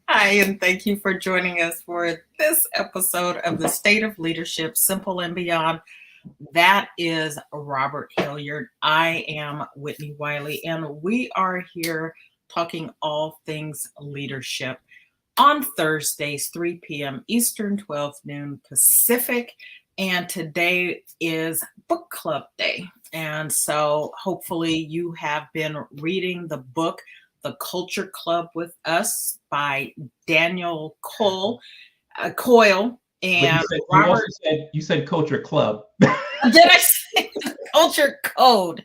Hi, and thank you for joining us for this episode of The State of Leadership, Simple and Beyond. That is Robert Hilliard. I am Whitney Wiley, and we are here talking all things leadership on Thursdays, 3 p.m. Eastern, 12 noon Pacific. And today is book club day. And so hopefully you have been reading the book, The Culture Club with Us by Daniel Coyle. And Robert. You said Culture Club. Did I say the Culture Code?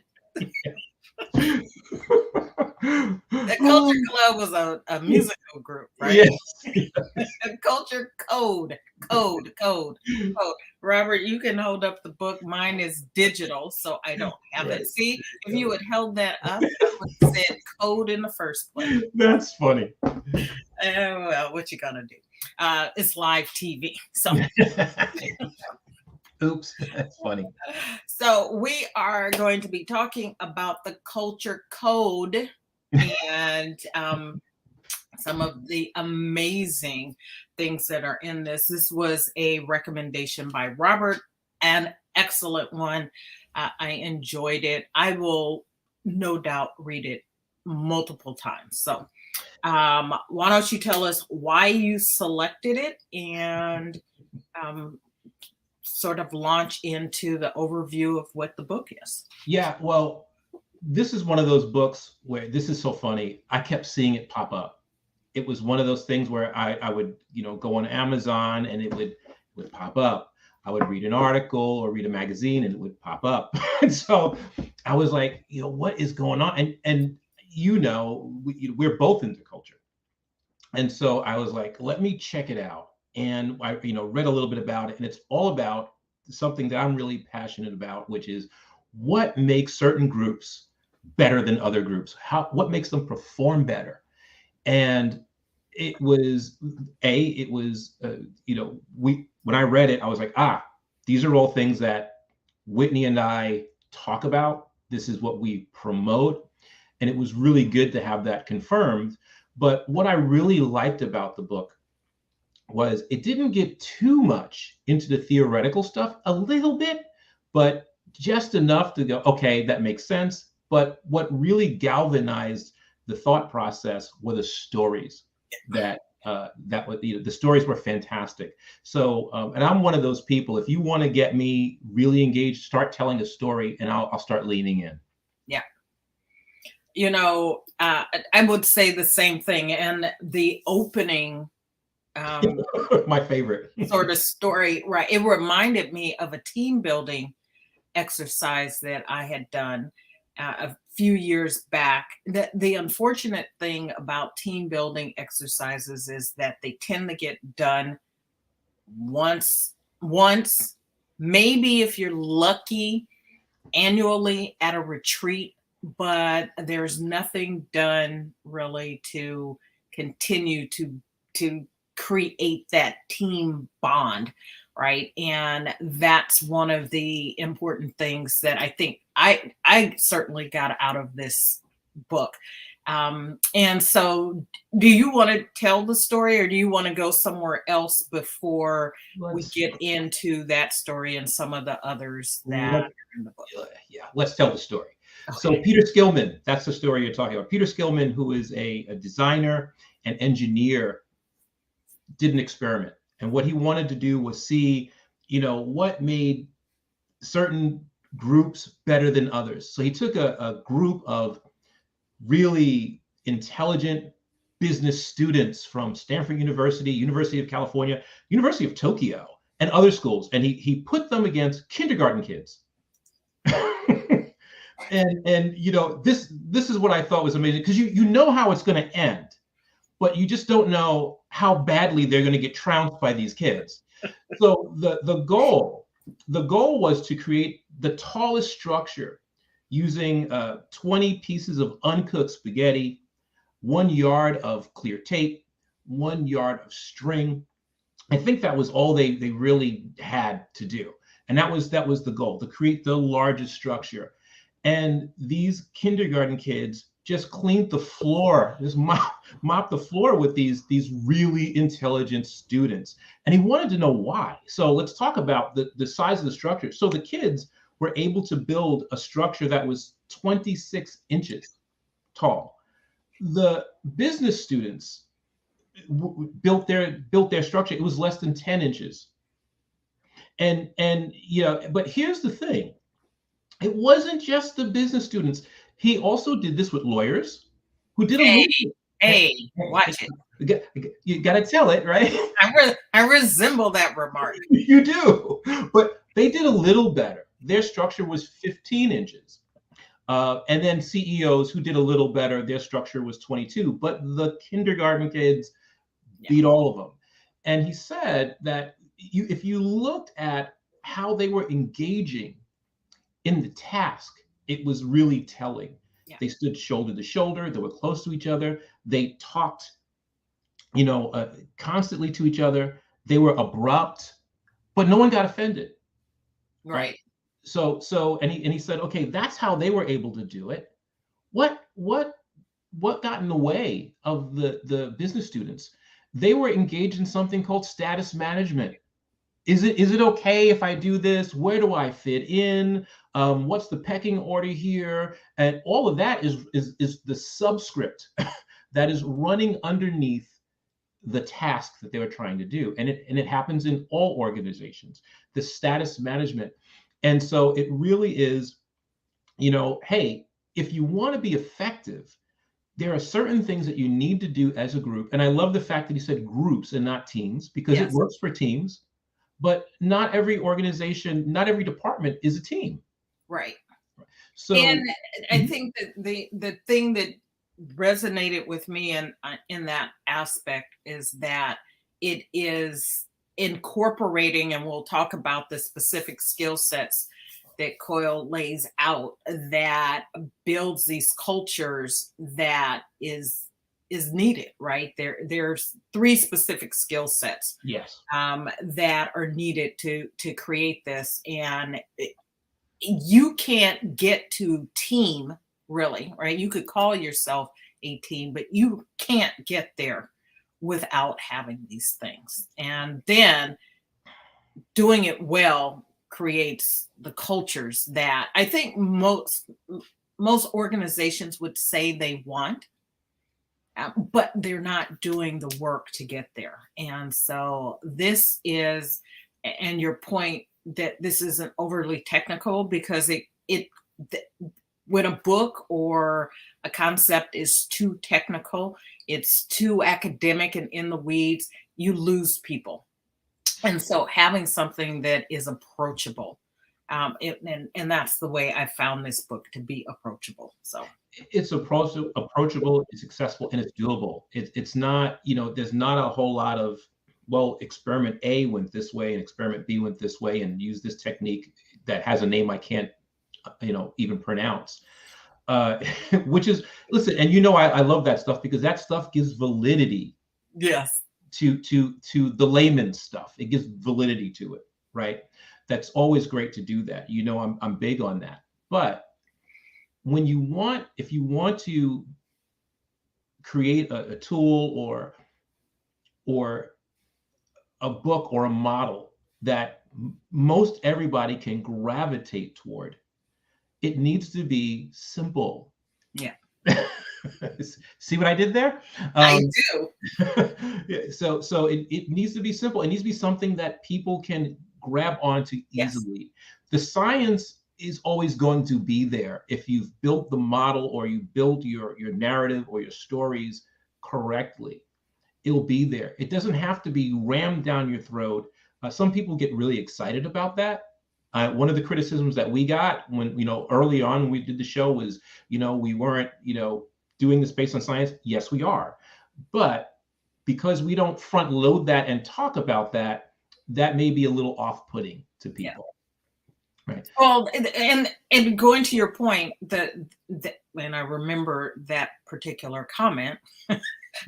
The Culture Club was a musical group, right? Yes. Culture Code. Robert, you can hold up the book. Mine is digital, so I don't have it. See, if you had held that up, I would have said code in the first place. That's funny. Well, what you gonna do? It's live TV, so. Oops, that's funny. So we are going to be talking about the Culture Code and some of the amazing things that are in this. This was a recommendation by Robert, an excellent one. I enjoyed it. I will no doubt read it multiple times. So why don't you tell us why you selected it and sort of launch into the overview of what the book is. Yeah, well, this is one of those books where this is so funny. I kept seeing it pop up. It was one of those things where I would, go on Amazon and it would pop up. I would read an article or read a magazine and it would pop up. And so I was like, what is going on? And we're both into culture. And so I was like, let me check it out. And I, read a little bit about it, and it's all about something that I'm really passionate about, which is what makes certain groups better than other groups. What makes them perform better? And it was when I read it, I was like, these are all things that Whitney and I talk about. This is what we promote, and it was really good to have that confirmed. But what I really liked about the book was it didn't get too much into the theoretical stuff, a little bit, but just enough to go, okay, that makes sense. But what really galvanized the thought process were the stories the stories were fantastic. So, and I'm one of those people, if you want to get me really engaged, start telling a story and I'll start leaning in. Yeah. I would say the same thing. And the opening, my favorite sort of story, right? It reminded me of a team building exercise that I had done a few years back. The unfortunate thing about team building exercises is that they tend to get done once, maybe if you're lucky, annually at a retreat, but there's nothing done really to continue to create that team bond, right? And that's one of the important things that I think I certainly got out of this book. And so do you want to tell the story, or do you want to go somewhere else before we get into that story and some of the others that are in the book? Yeah, let's tell the story. Okay. So Peter Skillman, that's the story you're talking about. Peter Skillman, who is a designer and engineer, did an experiment. And what he wanted to do was see, what made certain groups better than others. So he took a group of really intelligent business students from Stanford University, University of California, University of Tokyo, and other schools. And he put them against kindergarten kids. and this is what I thought was amazing, because you know how it's going to end, but you just don't know how badly they're going to get trounced by these kids. So the goal was to create the tallest structure using 20 pieces of uncooked spaghetti, 1 yard of clear tape, 1 yard of string. I think that was all they really had to do. And that was the goal, to create the largest structure. And these kindergarten kids just cleaned the floor, just mopped the floor with these really intelligent students. And he wanted to know why. So let's talk about the size of the structure. So the kids were able to build a structure that was 26 inches tall. The business students built their structure. It was less than 10 inches. And but here's the thing. It wasn't just the business students. He also did this with lawyers who did a Hey, little. hey, watch it. You got to tell it, right? I resemble that remark. You do. But they did a little better. Their structure was 15 inches. And then CEOs who did a little better, their structure was 22. But the kindergarten kids beat all of them. And he said that if you looked at how they were engaging in the task, it was really telling. Yeah. They stood shoulder to shoulder. They were close to each other. They talked, constantly to each other. They were abrupt, but no one got offended. Right. And he said, okay, that's how they were able to do it. What got in the way of the business students? They were engaged in something called status management. Is it okay if I do this? Where do I fit in? What's the pecking order here? And all of that is the subscript that is running underneath the task that they were trying to do. And it happens in all organizations, the status management. And so it really is, hey, if you want to be effective, there are certain things that you need to do as a group. And I love the fact that he said groups and not teams, because it works for teams. But not every organization, not every department is a team. Right. So, and I think that the thing that resonated with me in that aspect is that it is incorporating, and we'll talk about the specific skill sets that Coyle lays out that builds these cultures that is needed, right? There's 3 specific skill sets that are needed to create this. And you can't get to team, really, right? You could call yourself a team, but you can't get there without having these things. And then doing it well creates the cultures that I think most organizations would say they want, but they're not doing the work to get there. And so this is, and your point that this isn't overly technical, because when a book or a concept is too technical, it's too academic and in the weeds, you lose people. And so having something that is approachable, and that's the way I found this book to be approachable. So it's approachable, it's accessible, and it's doable. It's not, there's not a whole lot of, well, experiment A went this way and experiment B went this way and use this technique that has a name I can't, even pronounce. Which is, listen, and I love that stuff, because that stuff gives validity. Yes. To the layman's stuff. It gives validity to it, right? That's always great to do that. I'm big on that. But if you want to create a tool or a book or a model that most everybody can gravitate toward, it needs to be simple. Yeah. See what I did there? I do. So it needs to be simple. It needs to be something that people can grab onto easily. Yes. The science is always going to be there if you've built the model or you build your narrative or your stories correctly. It'll be there. It doesn't have to be rammed down your throat. Some people get really excited about that. One of the criticisms that we got when, early on when we did the show was, we weren't, doing this based on science. Yes, we are. But because we don't front load that and talk about that, that may be a little off-putting to people. Yeah. Right. Well, and going to your point, that when I remember that particular comment, and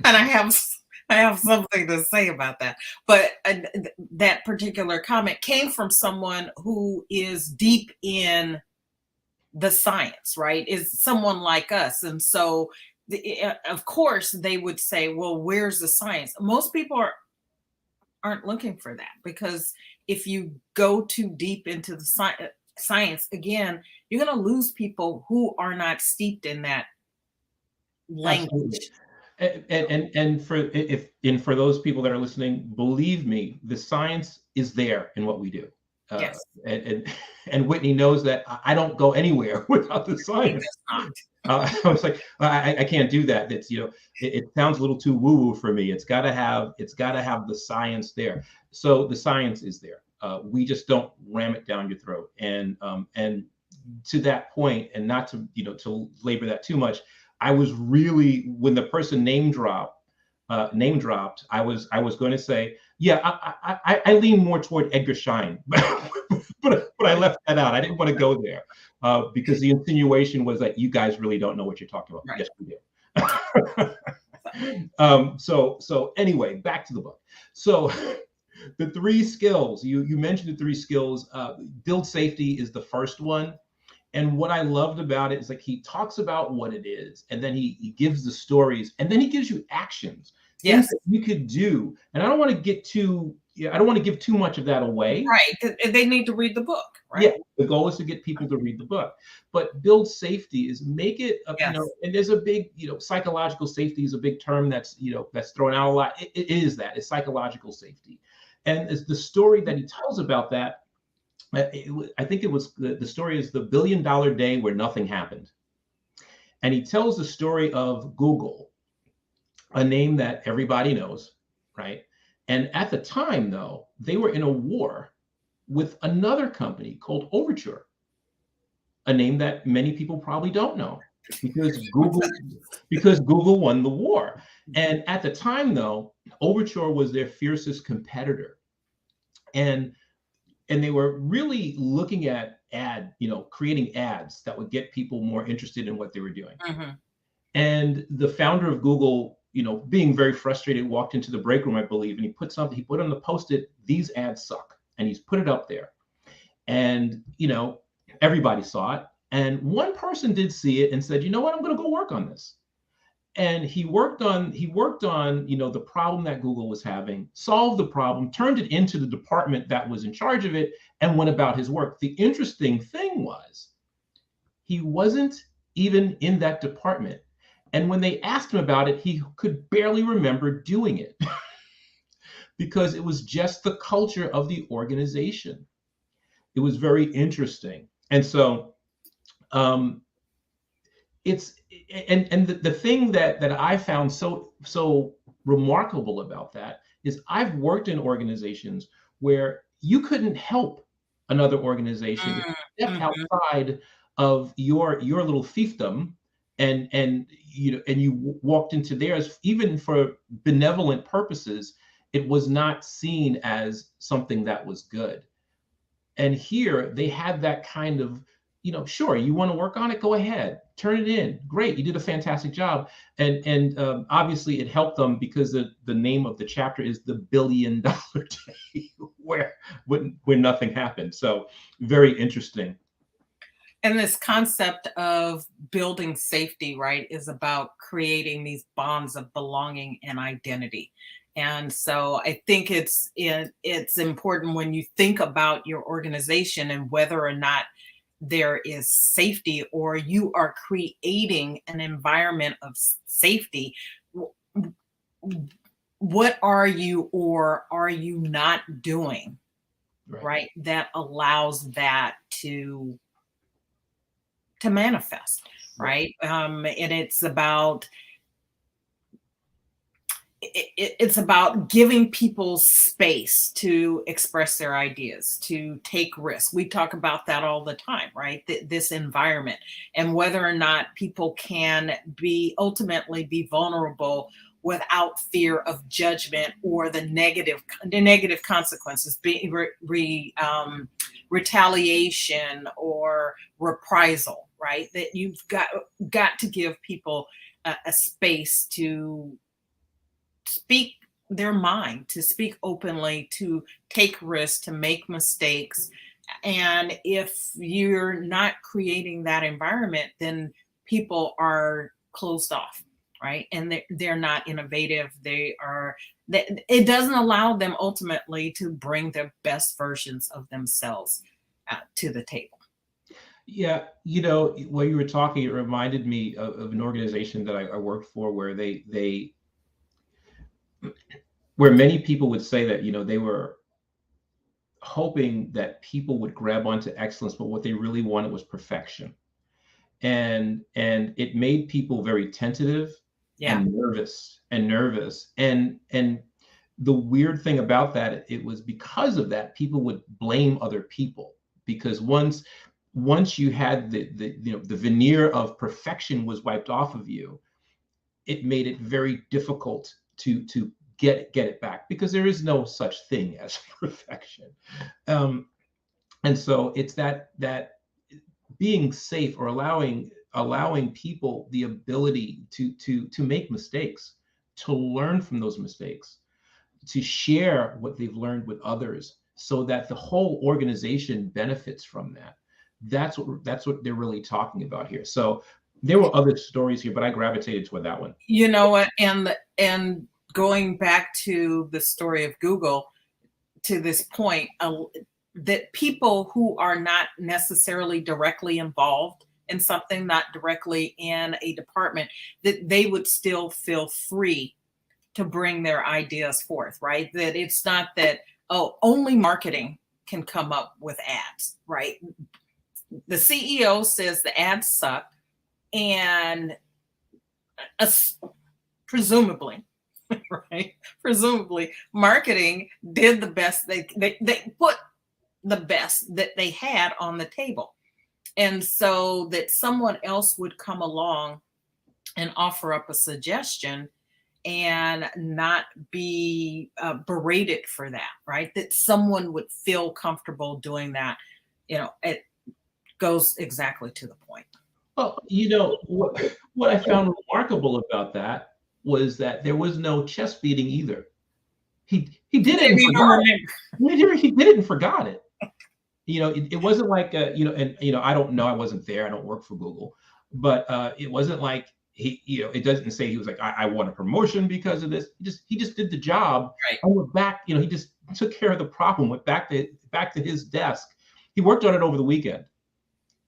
I have something to say about that, but that particular comment came from someone who is deep in the science, right? Is someone like us. And so, of course, they would say, well, where's the science? Most people aren't looking for that, because if you go too deep into the science, again, you're going to lose people who are not steeped in that Absolutely. language. And for those people that are listening, believe me, the science is there in what we do. Uh, Yes, and, and and Whitney knows that I don't go anywhere without the he science. does not. I was like, I can't do that. It's, it sounds a little too woo woo for me. It's got to have the science there. So the science is there. We just don't ram it down your throat. And to that point, and not to to labor that too much, I was really, when the person name dropped, I was going to say, yeah, I lean more toward Edgar Schein, but I left that out. I didn't want to go there because the insinuation was that you guys really don't know what you're talking about. Right. Yes, we do. So anyway, back to the book. So the three skills, you mentioned the three skills. Build safety is the first one. And what I loved about it is, like, he talks about what it is, and then he gives the stories, and then he gives you actions, things Yes. that you could do. And I don't want to get too, I don't want to give too much of that away. Right. They need to read the book, right? Yeah, the goal is to get people to read the book, but build safety is make it, Yes. and there's a big, psychological safety is a big term that's, that's thrown out a lot. It is that, it's psychological safety. And it's the story that he tells about that. I think it was the story is the $1 billion day where nothing happened. And he tells the story of Google, a name that everybody knows, right? And at the time, though, they were in a war with another company called Overture, a name that many people probably don't know, because Google won the war. And at the time, though, Overture was their fiercest competitor. And they were really looking at creating ads that would get people more interested in what they were doing. Mm-hmm. And the founder of Google, being very frustrated, walked into the break room, I believe, and he put on the post-it, "These ads suck," and he's put it up there. And everybody saw it, and one person did see it and said, "You know what? I'm going to go work on this." And he worked on the problem that Google was having, solved the problem, turned it into the department that was in charge of it, and went about his work. The interesting thing was, he wasn't even in that department, and when they asked him about it, he could barely remember doing it because it was just the culture of the organization. It was very interesting. And so it's and the thing that I found so remarkable about that is, I've worked in organizations where you couldn't help another organization if you stepped Mm-hmm. outside of your little fiefdom, and you walked into theirs, even for benevolent purposes. It was not seen as something that was good. And here they had that kind of, sure, you want to work on it, go ahead, turn it in, great, you did a fantastic job. And obviously it helped them, because the name of the chapter is the $1 billion day when nothing happened. So very interesting. And this concept of building safety, right, is about creating these bonds of belonging and identity. And so I think it's important, when you think about your organization and whether or not there is safety, or you are creating an environment of safety, what are you or are you not doing, right, that allows that to manifest, right? And it's about giving people space to express their ideas, to take risks. We talk about that all the time, right? This environment, and whether or not people can ultimately be vulnerable without fear of judgment or the negative consequences, being retaliation or reprisal, right? That you've got to give people a space to speak their mind, to speak openly, to take risks, to make mistakes, And if you're not creating that environment, then people are closed off, right? And they're not innovative. It doesn't allow them ultimately to bring the best versions of themselves to the table. Yeah, while you were talking, it reminded me of an organization that I worked for, where where many people would say that they were hoping that people would grab onto excellence, but what they really wanted was perfection. And it made people very tentative Yeah. and nervous. And the weird thing about that, it was because of that, people would blame other people, because once you had the veneer of perfection was wiped off of you, it made it very difficult to get it back, because there is no such thing as perfection. um, and so it's that being safe, or allowing people the ability to make mistakes, to learn from those mistakes, to share what they've learned with others, so that the whole organization benefits from that. That's what they're really talking about here. So there were other stories here, but I gravitated toward that one. You know what? And going back to the story of Google, to this point, that people who are not necessarily directly involved in something, not directly in a department, that they would still feel free to bring their ideas forth, right? That it's not that, oh, only marketing can come up with ads, right? The CEO says the ads suck, and presumably, right? Presumably, marketing did the best. They put the best that they had on the table. And so that someone else would come along and offer up a suggestion and not be berated for that, right? That someone would feel comfortable doing that. It goes exactly to the point. Well, what I found remarkable about that was that there was no chest beating either. He He did it didn't and even forgot remember. it. He did it and forgot it. It wasn't like, and I don't know, I wasn't there, I don't work for Google, but it wasn't like it doesn't say he was like, I want a promotion because of this. He just did the job, Right. and went back. He just took care of the problem, went back to his desk. He worked on it over the weekend,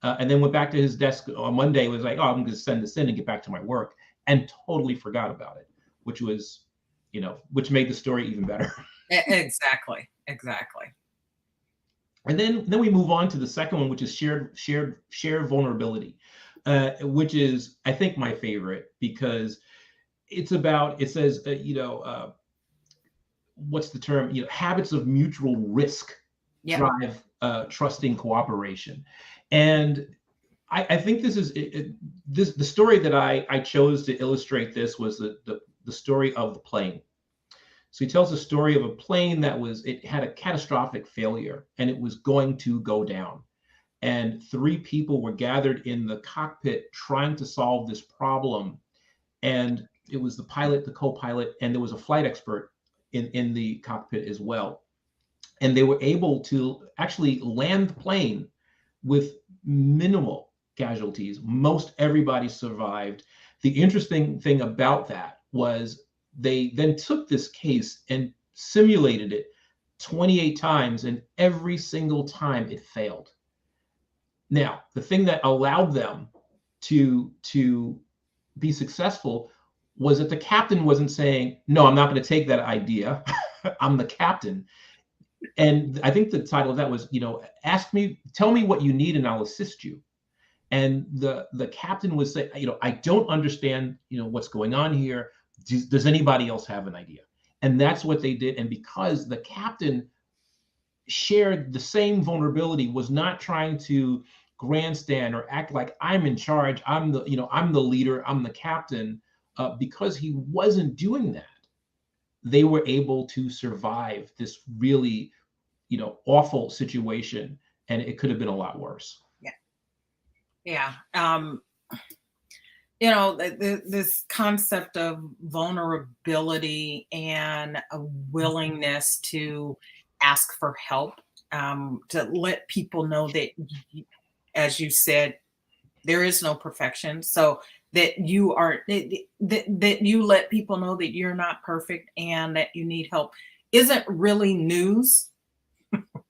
and then went back to his desk on Monday. Was like, oh, I'm going to send this in and get back to my work, and totally forgot about it, which made the story even better. Exactly. And then we move on to the second one, which is shared vulnerability, which is, I think, my favorite, because it says, what's the term? Habits of mutual risk Yeah. drive trusting cooperation. And I think this is the story that I chose to illustrate this was the story of the plane. So he tells the story of a plane it had a catastrophic failure, and it was going to go down. And three people were gathered in the cockpit trying to solve this problem. And it was the pilot, the co-pilot, and there was a flight expert in the cockpit as well. And they were able to actually land the plane with minimal casualties. Most everybody survived. The interesting thing about that was they then took this case and simulated it 28 times, and every single time it failed. Now, the thing that allowed them to be successful was that the captain wasn't saying, no, I'm not going to take that idea. I'm the captain. And I think the title of that was, tell me what you need and I'll assist you. And the captain would say, I don't understand, what's going on here. Does anybody else have an idea? And that's what they did. And because the captain shared the same vulnerability, was not trying to grandstand or act like I'm in charge, I'm the leader, I'm the captain, because he wasn't doing that, they were able to survive this really, awful situation, and it could have been a lot worse. Yeah. This concept of vulnerability and a willingness to ask for help to let people know that, as you said, there is no perfection. So that you are that you let people know that you're not perfect and that you need help isn't really news,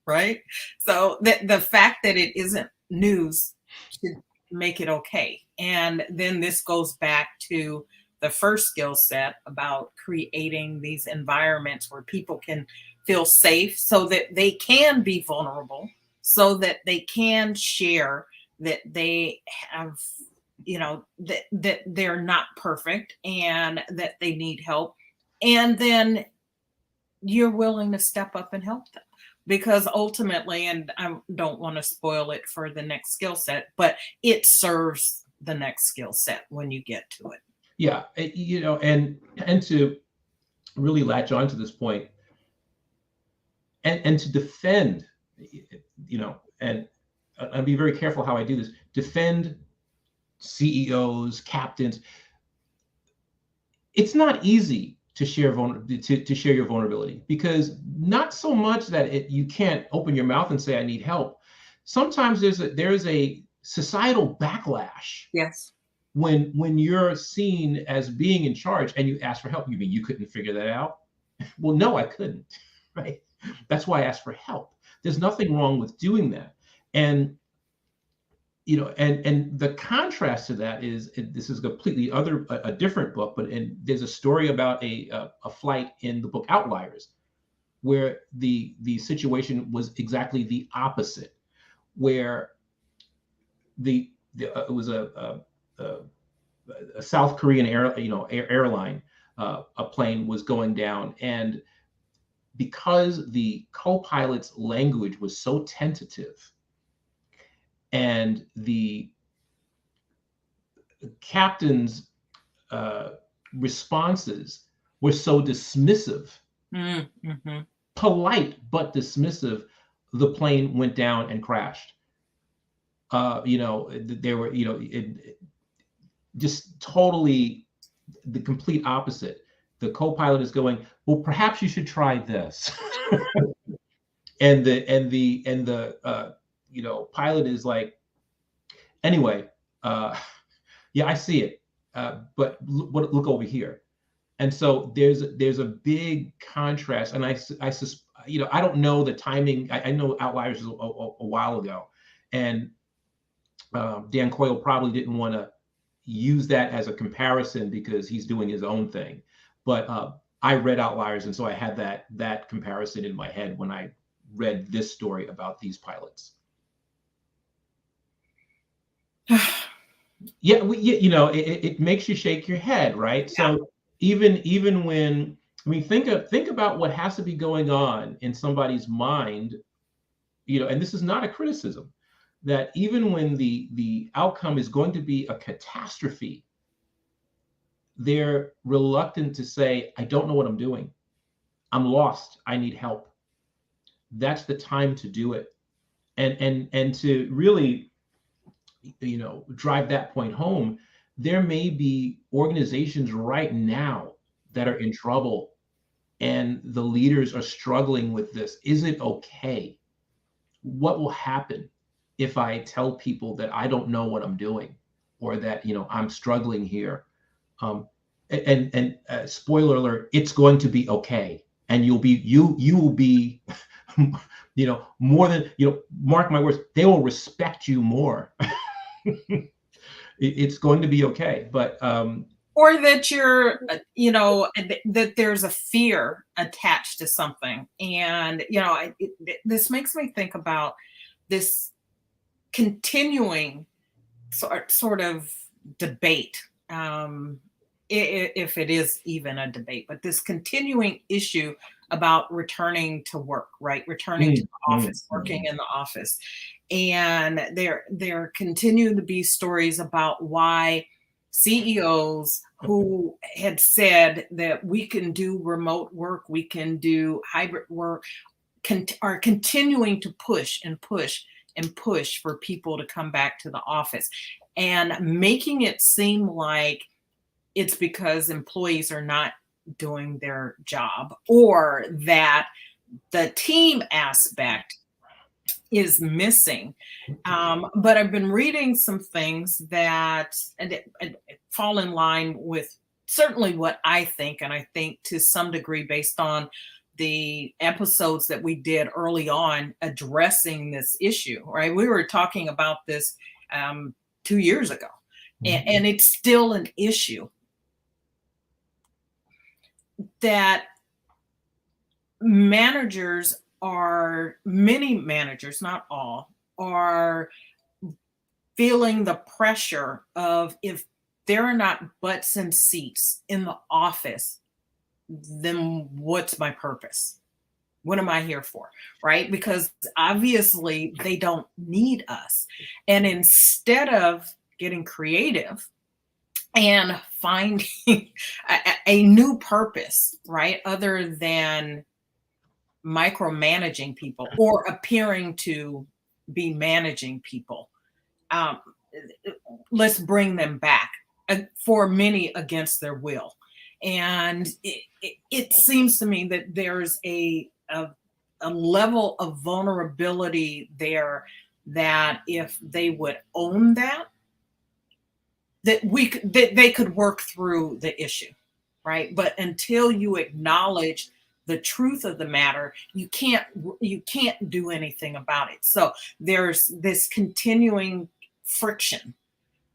right? So that the fact that it isn't news should make it okay. And then this goes back to the first skill set about creating these environments where people can feel safe so that they can be vulnerable, so that they can share that they have, that they're not perfect and that they need help. And then you're willing to step up and help them, because ultimately, and I don't want to spoil it for the next skill set, but it serves the next skill set when you get to it. Yeah, and to really latch on to this point, and to defend, and I'll be very careful how I do this. Defend CEOs, captains. It's not easy to share to share your vulnerability, because not so much that you can't open your mouth and say I need help. Sometimes there's a societal backlash. Yes. When you're seen as being in charge and you ask for help. You mean you couldn't figure that out? Well, no, I couldn't. Right. That's why I asked for help. There's nothing wrong with doing that. And and the contrast to that is, this is completely a different book, but there's a story about a flight in the book Outliers, where the situation was exactly the opposite, where it was a South Korean airline, a plane was going down, and because the co-pilot's language was so tentative and the captain's responses were so dismissive, Mm-hmm. polite but dismissive, the plane went down and crashed. There were, just totally the complete opposite. The co-pilot is going, well, perhaps you should try this. and the pilot is like, anyway, yeah, I see it, but look over here. And so there's a big contrast, and I don't know the timing. I know Outliers is a while ago, and Dan Coyle probably didn't want to use that as a comparison because he's doing his own thing. But I read Outliers, and so I had that comparison in my head when I read this story about these pilots. Yeah, it makes you shake your head, right? Yeah. So even when, think about what has to be going on in somebody's mind, and this is not a criticism, that even when the outcome is going to be a catastrophe, they're reluctant to say, I don't know what I'm doing. I'm lost. I need help. That's the time to do it. And to really, drive that point home, there may be organizations right now that are in trouble and the leaders are struggling with this. Is it okay? What will happen if I tell people that I don't know what I'm doing, or that, I'm struggling here? And spoiler alert, it's going to be okay. And you will be, more than, mark my words, they will respect you more. It's going to be okay. But or that you're, that there's a fear attached to something. And, this makes me think about this continuing sort of debate, if it is even a debate, but this continuing issue about returning to work, right? Returning to the office, working in the office. And there continue to be stories about why CEOs who had said that we can do remote work, we can do hybrid work, are continuing to push and push and push for people to come back to the office, and making it seem like it's because employees are not doing their job, or that the team aspect is missing. But I've been reading some things that fall in line with certainly what I think, and I think to some degree based on the episodes that we did early on addressing this issue, right? We were talking about this 2 years ago, and it's still an issue that managers many managers, not all, are feeling the pressure of, if there are not butts and seats in the office, then what's my purpose? What am I here for? Right? Because obviously they don't need us. And instead of getting creative and finding a new purpose, right, other than micromanaging people or appearing to be managing people, let's bring them back, for many against their will. And it seems to me that there's a level of vulnerability there, that if they would own that they could work through the issue, right? But until you acknowledge the truth of the matter, you can't do anything about it. So there's this continuing friction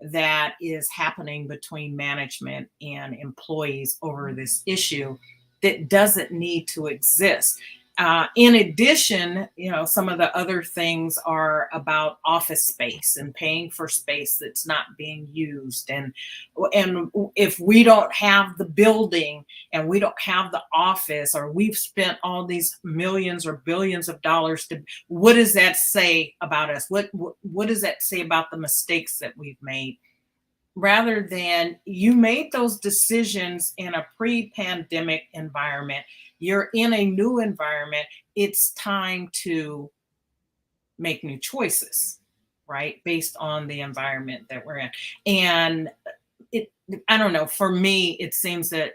that is happening between management and employees over this issue that doesn't need to exist. In addition, some of the other things are about office space and paying for space that's not being used. And if we don't have the building and we don't have the office, or we've spent all these millions or billions of dollars what does that say about us? What does that say about the mistakes that we've made? Rather than, you made those decisions in a pre-pandemic environment, you're in a new environment, it's time to make new choices, right? Based on the environment that we're in. And I don't know, for me, it seems that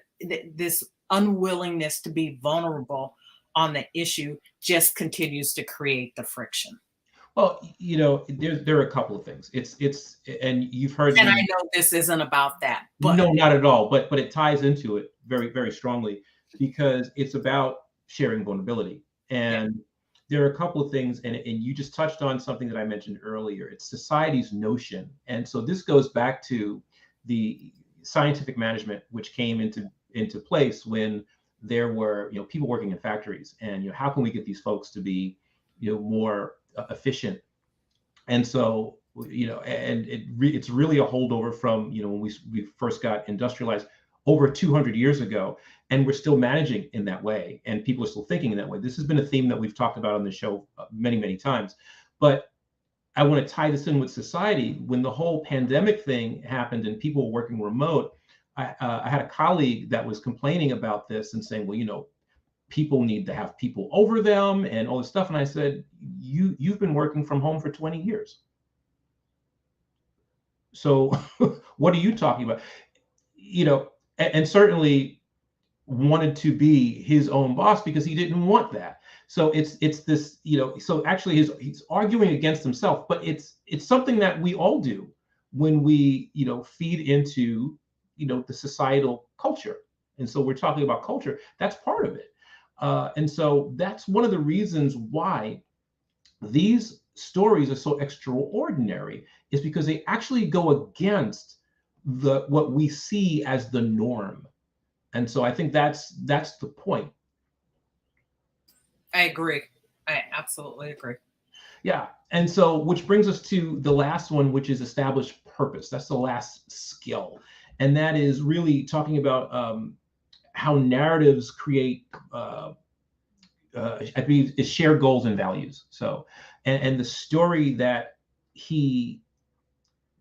this unwillingness to be vulnerable on the issue just continues to create the friction. Well, there are a couple of things. It's and you've heard And me. I know this isn't about that, but No, not at all. But it ties into it very, very strongly, because it's about sharing vulnerability. And there are a couple of things, and you just touched on something that I mentioned earlier. It's society's notion. And so this goes back to the scientific management, which came into place when there were people working in factories, and how can we get these folks to be more efficient. And so and it's really a holdover from when we first got industrialized over 200 years ago, and we're still managing in that way, and people are still thinking in that way. This has been a theme that we've talked about on the show many times. But I want to tie this in with society. When the whole pandemic thing happened and people were working remote, I had a colleague that was complaining about this and saying, well, people need to have people over them and all this stuff. And I said, you've been working from home for 20 years. So what are you talking about? And certainly wanted to be his own boss because he didn't want that. So it's this, so actually he's arguing against himself, but it's something that we all do when we, feed into, the societal culture. And so we're talking about culture, that's part of it. And so that's one of the reasons why these stories are so extraordinary, is because they actually go against what we see as the norm. And so I think that's the point. I agree. I absolutely agree. Yeah. And so, which brings us to the last one, which is establish purpose. That's the last skill. And that is really talking about how narratives create I believe is shared goals and values. So, and the story that he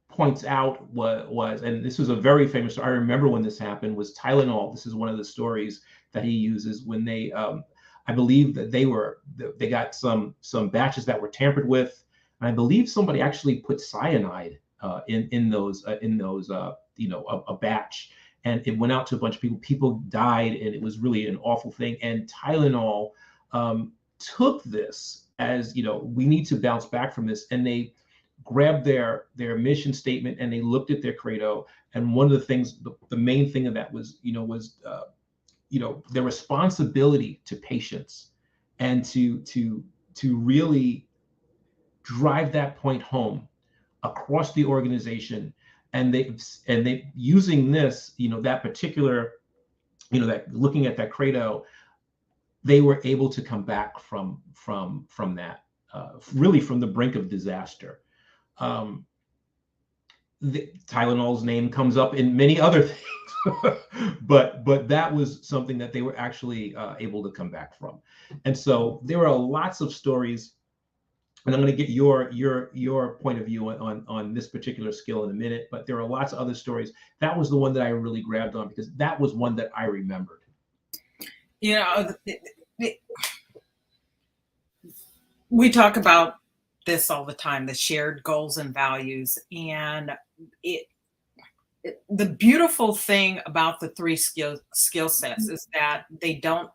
points out was, and this was a very famous story, I remember when this happened, was Tylenol. This is one of the stories that he uses when they, I believe that they got some batches that were tampered with. And I believe somebody actually put cyanide in those, a batch. And it went out to a bunch of people. People died, and it was really an awful thing. And Tylenol took this as we need to bounce back from this. And they grabbed their mission statement and they looked at their credo. And one of the things, the main thing of that was their responsibility to patients, and to really drive that point home across the organization. And they using this, that particular, that looking at that credo, they were able to come back from that, really from the brink of disaster. The Tylenol's name comes up in many other things, but that was something that they were actually able to come back from. And so there are lots of stories, and I'm going to get your point of view on this particular skill in a minute. But there are lots of other stories. That was the one that I really grabbed on because that was one that I remembered. We talk about this all the time, the shared goals and values. And the beautiful thing about the three skill sets is that they don't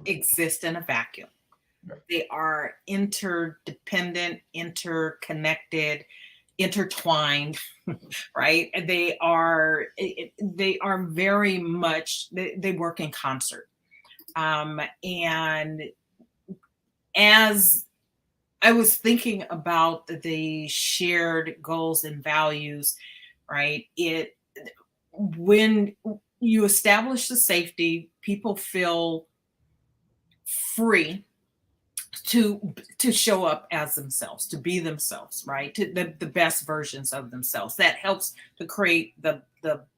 exist in a vacuum. Right. They are interdependent, interconnected, intertwined, right? They are very much, they work in concert. And as I was thinking about the shared goals and values, right? When you establish the safety, people feel free to show up as themselves, to be themselves, right? To the best versions of themselves. That helps to create the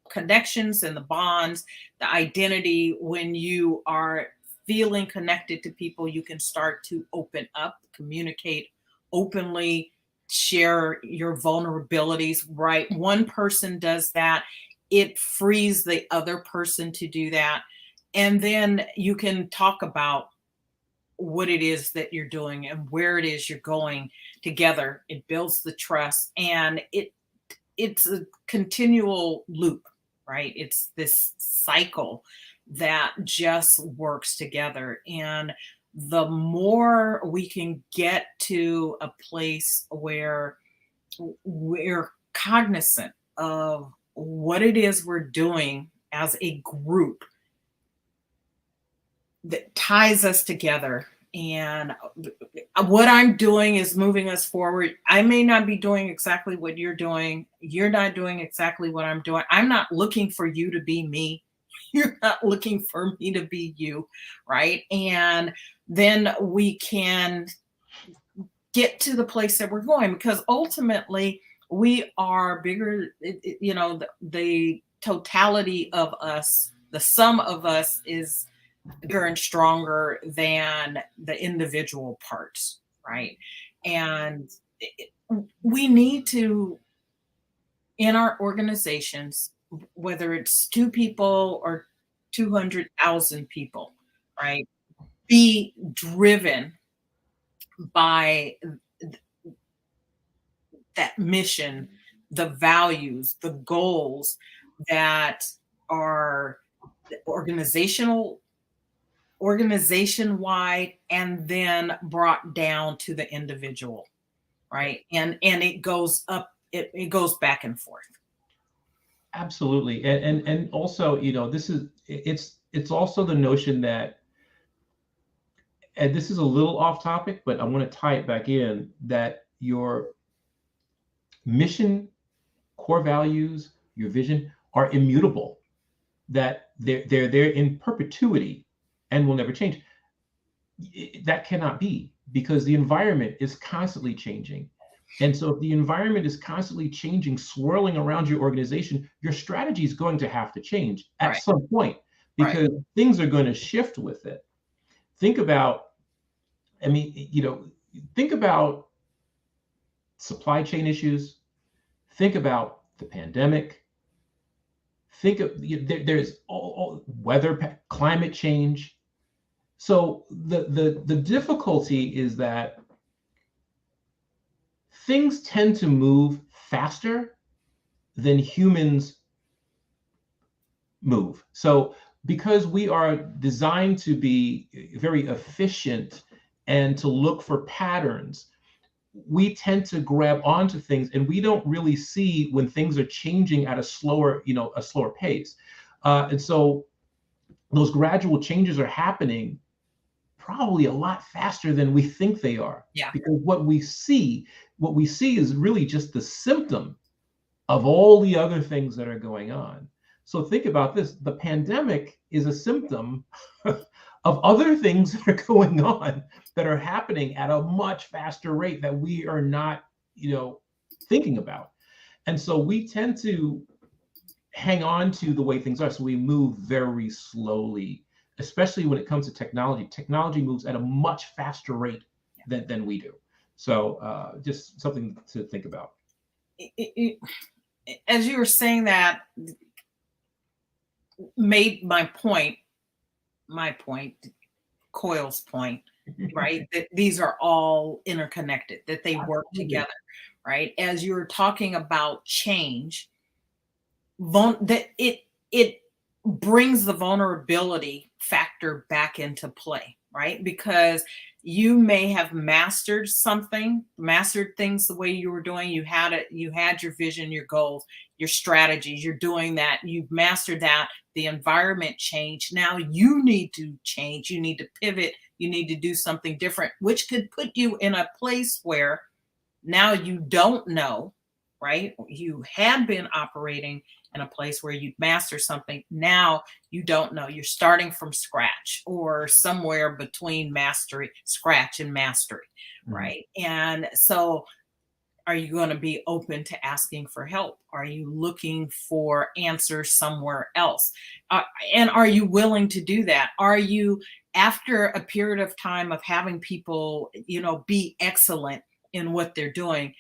connections and the bonds, the identity. When you are feeling connected to people, you can start to open up, communicate openly, share your vulnerabilities, right? One person does that, it frees the other person to do that. And then you can talk about what it is that you're doing and where it is you're going together. It builds the trust, and it's a continual loop, right? It's this cycle that just works together. And the more we can get to a place where we're cognizant of what it is we're doing as a group that ties us together, and what I'm doing is moving us forward. I may not be doing exactly what you're doing. You're not doing exactly what I'm doing. I'm not looking for you to be me. You're not looking for me to be you, right? And then we can get to the place that we're going, because ultimately we are bigger. The totality of us, the sum of us, is bigger and stronger than the individual parts, right? And we need to, in our organizations, whether it's 2 people or 200,000 people, right, be driven by that mission, the values, the goals that are organization-wide, and then brought down to the individual, right? And it goes up, it goes back and forth. Absolutely. And also, it's also the notion that, and this is a little off topic, but I want to tie it back in, that your mission, core values, your vision are immutable, that they're there in perpetuity and will never change. That cannot be, because the environment is constantly changing. And so if the environment is constantly changing, swirling around your organization, your strategy is going to have to change at Right. some point, because things are going to shift with it. Think about, think about supply chain issues. Think about the pandemic. Think of, there's all weather, climate change. So the difficulty is that things tend to move faster than humans move. So because we are designed to be very efficient and to look for patterns, we tend to grab onto things, and we don't really see when things are changing at a slower, a slower pace. And so those gradual changes are happening probably a lot faster than we think they are. Yeah. Because what we see is really just the symptom of all the other things that are going on. So think about this. The pandemic is a symptom of other things that are going on that are happening at a much faster rate that we are not, thinking about. And so we tend to hang on to the way things are. So we move very slowly, especially when it comes to technology. Technology moves at a much faster rate than we do. So just something to think about. As you were saying that, made my point, Coyle's point, right? That these are all interconnected, that they work together, right? As you're talking about change, that it brings the vulnerability factor back into play, right? Because you may have mastered things the way you were doing. You had it, you had your vision, your goals, your strategies, you're doing that, you've mastered that. The environment changed. Now you need to change, you need to pivot, you need to do something different, which could put you in a place where now you don't know, right? You had been operating in a place where you master something. Now you don't know. You're starting from scratch or somewhere between scratch and mastery, right? And so are you going to be open to asking for help? Are you looking for answers somewhere else? And are you willing to do that? Are you, after a period of time of having people, be excellent in what they're doing,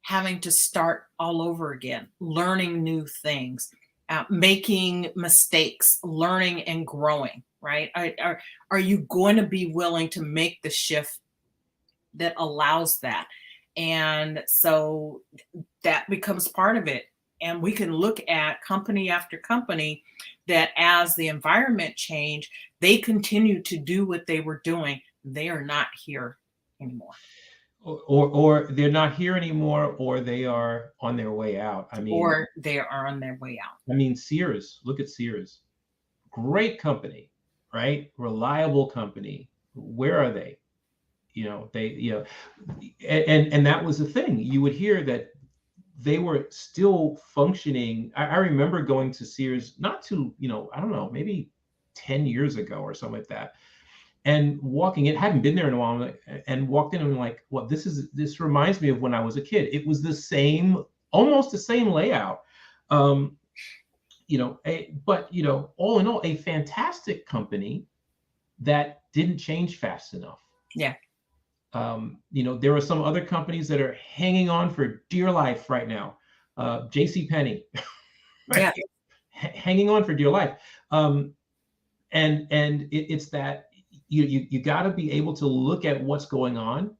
having to start all over again, learning new things, making mistakes, learning and growing, right? Are you going to be willing to make the shift that allows that? And so that becomes part of it. And we can look at company after company that as the environment changed, they continue to do what they were doing. They are not here anymore. Or they're not here anymore, or they are on their way out. Or they are on their way out. Sears, look at Sears. Great company, right? Reliable company. Where are they? And that was the thing. You would hear that they were still functioning. I remember going to Sears not too, I don't know, maybe 10 years ago or something like that. And walking in, hadn't been there in a while, and walked in and like, well, this reminds me of when I was a kid. It was almost the same layout. But all in all, a fantastic company that didn't change fast enough. Yeah. There are some other companies that are hanging on for dear life right now. J.C. Penney, right? Yeah. Hanging on for dear life. And it's that you got to be able to look at what's going on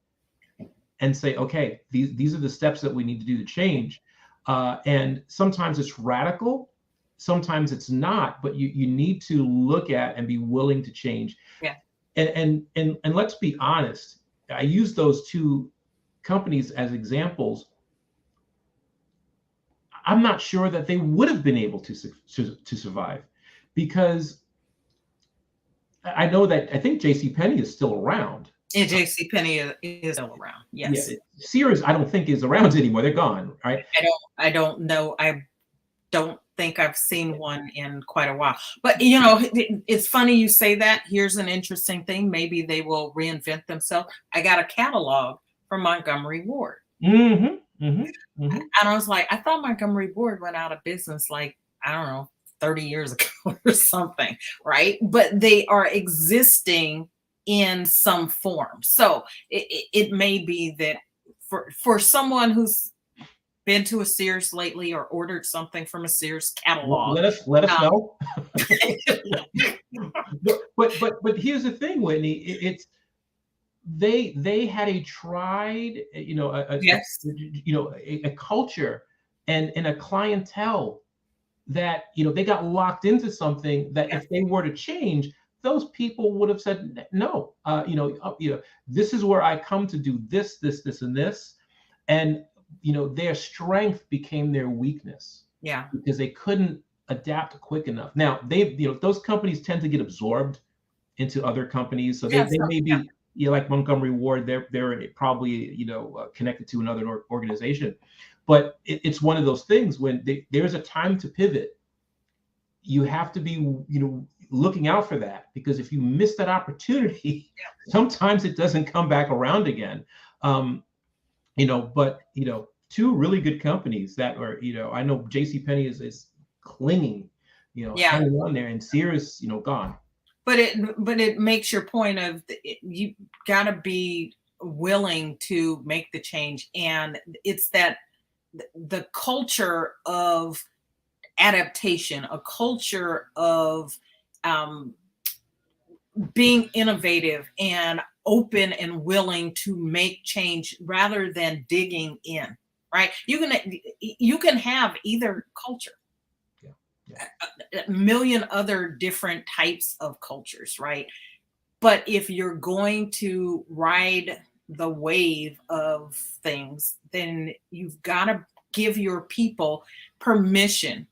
and say, okay, these are the steps that we need to do to change. And sometimes it's radical, sometimes it's not, but you need to look at and be willing to change. Yeah. And let's be honest. I use those two companies as examples. I'm not sure that they would have been able to survive, because I know that I think J.C. Penney is still around. And J.C. Penney is still around. Yes. Yeah. Sears, I don't think is around anymore. They're gone, right? I don't know. I don't think I've seen one in quite a while. But it's funny you say that. Here's an interesting thing. Maybe they will reinvent themselves. I got a catalog from Montgomery Ward. Mm-hmm. Mm-hmm. Mm-hmm. And I was like, I thought Montgomery Ward went out of business like, I don't know, 30 years ago or something, right? But they are existing in some form. So it may be that for someone who's been to a Sears lately or ordered something from a Sears catalog, let us know. but here's the thing, Whitney. It's they had a tried, yes, a culture and a clientele that they got locked into something that if they were to change, those people would have said no. This is where I come to do this, this, and this, and their strength became their weakness. Yeah. Because they couldn't adapt quick enough. Now those companies tend to get absorbed into other companies, so they may be like Montgomery Ward. They're probably connected to another organization, but it's one of those things when there's a time to pivot. You have to be looking out for that, because if you miss that opportunity, sometimes it doesn't come back around again. But two really good companies that are, I know JCPenney is clinging, hanging on there, and Sears, gone. But it makes your point of you got to be willing to make the change, and it's that the culture of adaptation, a culture of being innovative and open and willing to make change rather than digging in, right? You can have either culture. A million other different types of cultures, right? But if you're going to ride the wave of things, then you've got to give your people permission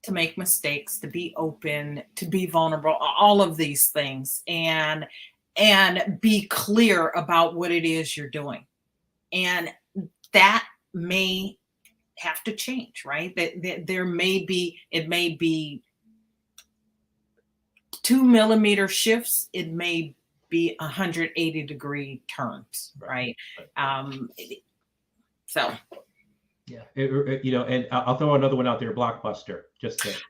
to make mistakes, to be open, to be vulnerable, all of these things, and be clear about what it is you're doing. And that may have to change, right? That there may be, it may be 2 millimeter shifts, it may be 180-degree turns, right? So yeah, and I'll throw another one out there, Blockbuster.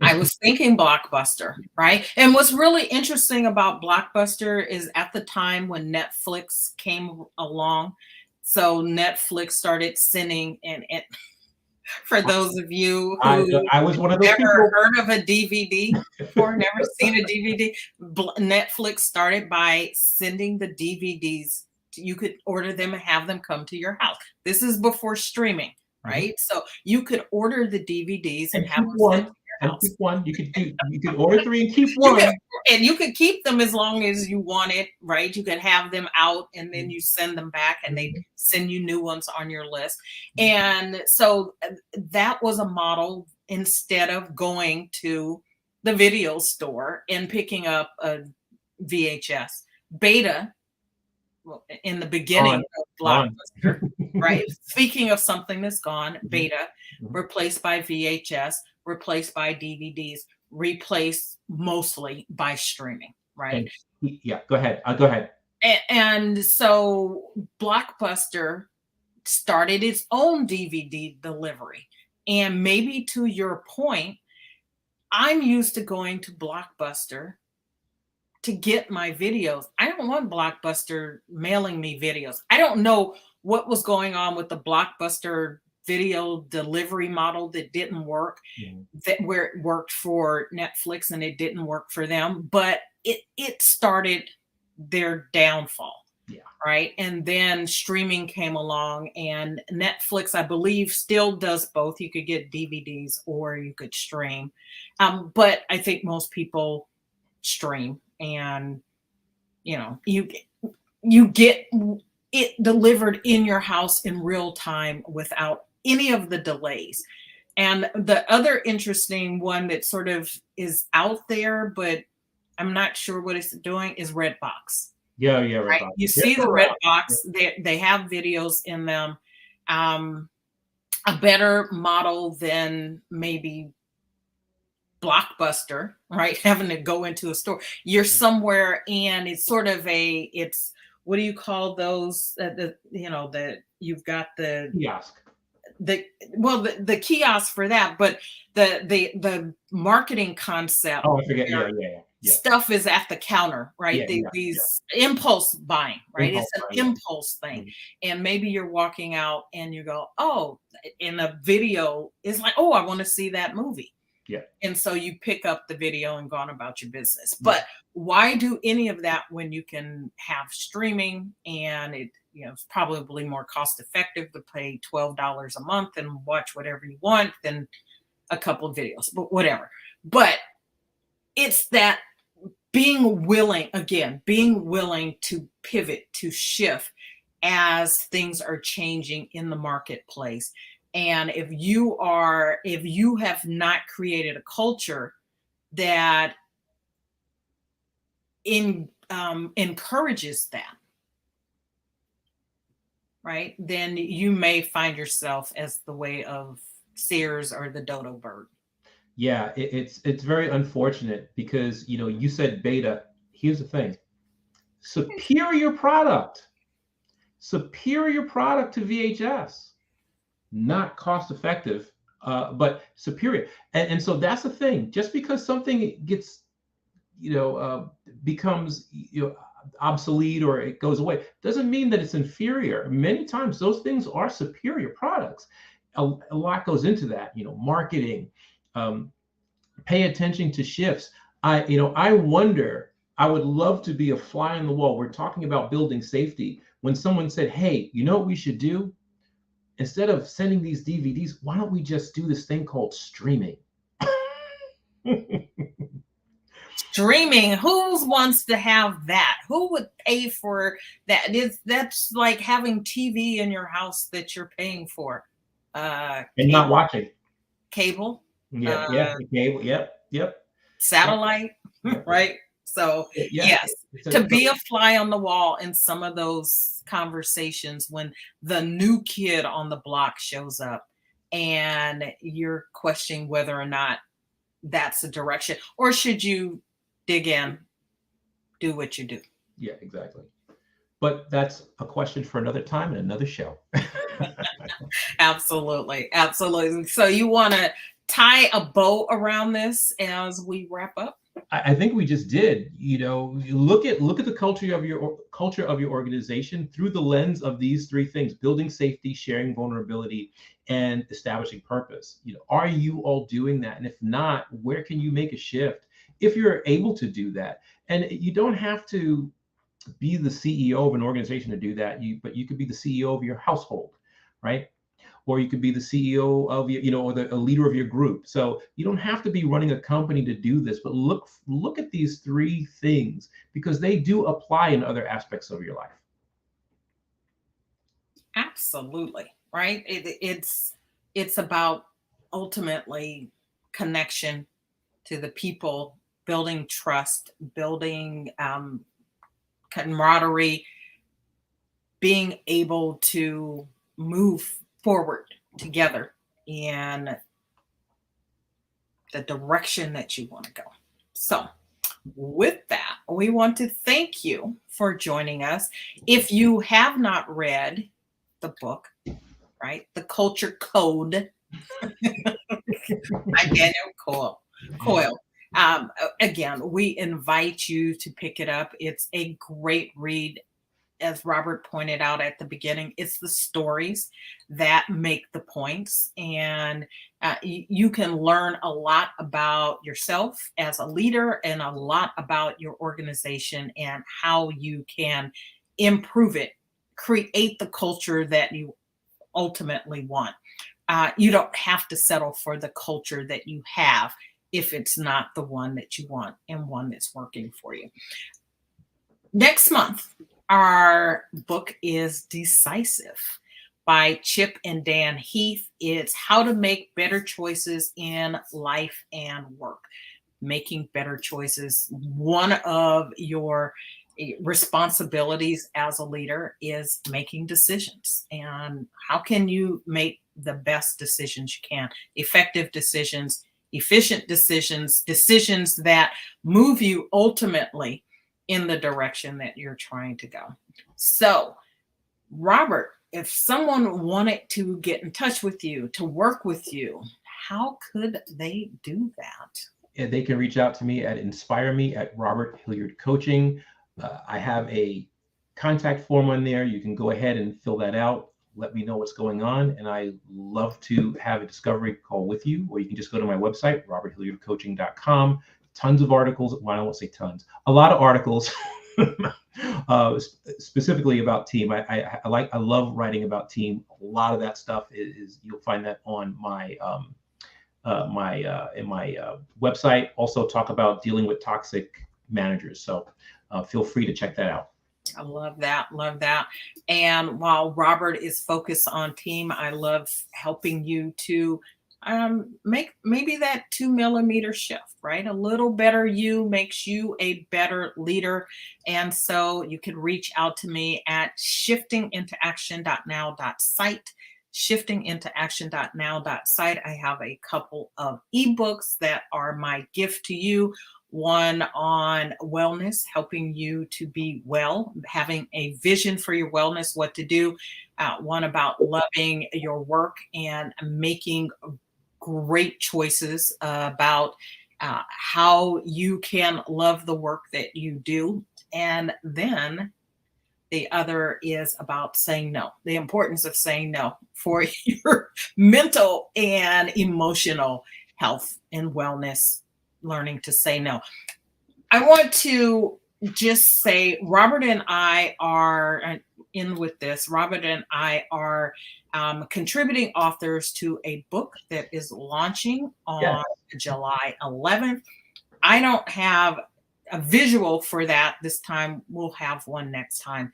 I was thinking Blockbuster, right? And what's really interesting about Blockbuster is at the time when Netflix came along, so Netflix started sending, and for those of you who I was one of those never people. heard of a DVD before, never seen a DVD, Netflix started by sending the DVDs. You could order them and have them come to your house. This is before streaming, right? So you could order the DVDs and have them sent to your house. And keep one. You could order 3 and keep one. And you could keep them as long as you wanted, right? You could have them out and then you send them back and they send you new ones on your list. And so that was a model, instead of going to the video store and picking up a VHS. Beta, well, in the beginning of Blockbuster, right? Speaking of something that's gone, Beta, replaced by VHS, replaced by DVDs, replaced mostly by streaming, right? Yeah, go ahead. Go ahead. And so Blockbuster started its own DVD delivery. And maybe to your point, I'm used to going to Blockbuster to get my videos. I don't want Blockbuster mailing me videos. I don't know what was going on with the Blockbuster video delivery model that didn't work, where it worked for Netflix and it didn't work for them, but it started their downfall. Right. And then streaming came along, and Netflix, I believe, still does both. You could get DVDs or you could stream. But I think most people stream, and you get it delivered in your house in real time without any of the delays. And the other interesting one that sort of is out there, but I'm not sure what it's doing, is Redbox. Yeah, right? You see the Redbox, they have videos in them. A better model than maybe Blockbuster, right? Having to go into a store. You're somewhere and it's sort of it's what do you call those? You've got the kiosk. The kiosk for that, but the marketing concept. Oh, I forget. Yeah. Stuff is at the counter, right? These impulse buying, right? It's an impulse thing. And maybe you're walking out and you go, oh, in a video, it's like, oh, I want to see that movie. Yeah. And so you pick up the video and go on about your business. But why do any of that when you can have streaming, and it's probably more cost effective to pay $12 a month and watch whatever you want than a couple of videos, but whatever. But it's that being willing, again, being willing to pivot, to shift as things are changing in the marketplace. And if you have not created a culture that encourages that, right, then you may find yourself as the way of Sears or the dodo bird. Yeah, it's very unfortunate because you said beta. Here's the thing: superior product to VHS, not cost effective, but superior. And so that's the thing. Just because something gets becomes obsolete or it goes away doesn't mean that it's inferior. Many times those things are superior products. A lot goes into that, marketing. Pay attention to shifts. I wonder, I would love to be a fly on the wall. We're talking about building safety. When someone said, hey, you know what we should do? Instead of sending these DVDs, why don't we just do this thing called streaming? Streaming, who wants to have that? Who would pay for that? That's like having TV in your house that you're paying for. And Cable, not watching. cable, Yeah, uh, cable. Yep. satellite, Yep. right? So Yeah. yes, to be a fly on the wall in some of those conversations when the new kid on the block shows up and you're questioning whether or not that's a direction, or should you dig in, do what you do. Yeah, exactly. But that's a question for another time and another show. Absolutely. Absolutely. So you want to tie a bow around this as we wrap up? I think we just did. You look at the culture of your organization through the lens of these three things: building safety, sharing vulnerability, and establishing purpose. Are you all doing that? And if not, where can you make a shift? If you're able to do that, and you don't have to be the CEO of an organization to do that, but you could be the CEO of your household, right? Or you could be the CEO of your, or a leader of your group. So you don't have to be running a company to do this, but look at these three things because they do apply in other aspects of your life. Absolutely. Right. It's about ultimately connection to the people, building trust, building camaraderie, being able to move forward together in the direction that you want to go. So, with that, we want to thank you for joining us. If you have not read the book, right, The Culture Code by Daniel Coyle, again, we invite you to pick it up. It's a great read. As Robert pointed out at the beginning, it's the stories that make the points. And you can learn a lot about yourself as a leader and a lot about your organization and how you can improve it, create the culture that you ultimately want. You don't have to settle for the culture that you have if it's not the one that you want and one that's working for you. Next month, our book is Decisive by Chip and Dan Heath. It's how to make better choices in life and work. Making better choices. One of your responsibilities as a leader is making decisions. And how can you make the best decisions you can? Effective decisions, efficient decisions, decisions that move you ultimately in the direction that you're trying to go. So, Robert, if someone wanted to get in touch with you, to work with you, how could they do that? And they can reach out to me at inspire me at Robert Hilliard Coaching. I have a contact form on there. You can go ahead and fill that out. Let me know what's going on. And I love to have a discovery call with you, or you can just go to my website, roberthilliardcoaching.com. Tons of articles. Well, I won't say tons, a lot of articles specifically about team. I love writing about team. A lot of that stuff is you'll find that on my in my website. Also talk about dealing with toxic managers. So feel free to check that out. I love that. Love that. And while Robert is focused on team, I love helping you to make maybe that 2 millimeter shift, right? A little better you makes you a better leader. And so you can reach out to me at shiftingintoaction.now.site. Shiftingintoaction.now.site. I have a couple of ebooks that are my gift to you. One on wellness, helping you to be well, having a vision for your wellness, what to do. One about loving your work and making great choices about how you can love the work that you do. And then the other is about saying no, the importance of saying no for your mental and emotional health and wellness, learning to say no. I want to just say Robert and I are in with this. Robert and I are contributing authors to a book that is launching on July 11th. I don't have a visual for that this time. We'll have one next time.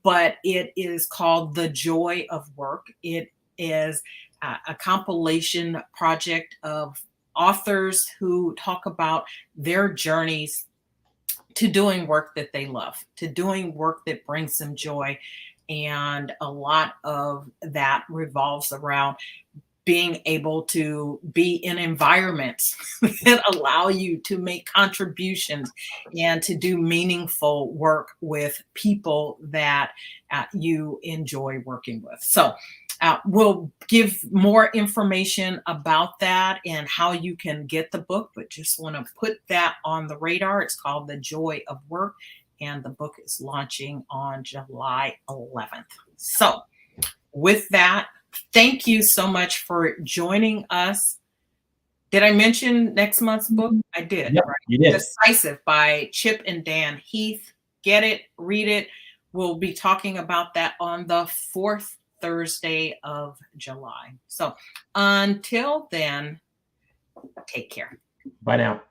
But it is called The Joy of Work. It is a compilation project of authors who talk about their journeys to doing work that they love, to doing work that brings them joy. And a lot of that revolves around being able to be in environments that allow you to make contributions and to do meaningful work with people that you enjoy working with. So we'll give more information about that and how you can get the book, but just want to put that on the radar. It's called The Joy of Work, and the book is launching on July 11th. So with that, thank you so much for joining us. Did I mention next month's book? I did. Yep, right? you did. Decisive by Chip and Dan Heath. Get it, read it. We'll be talking about that on the 4th Thursday of July. So until then, take care. Bye now.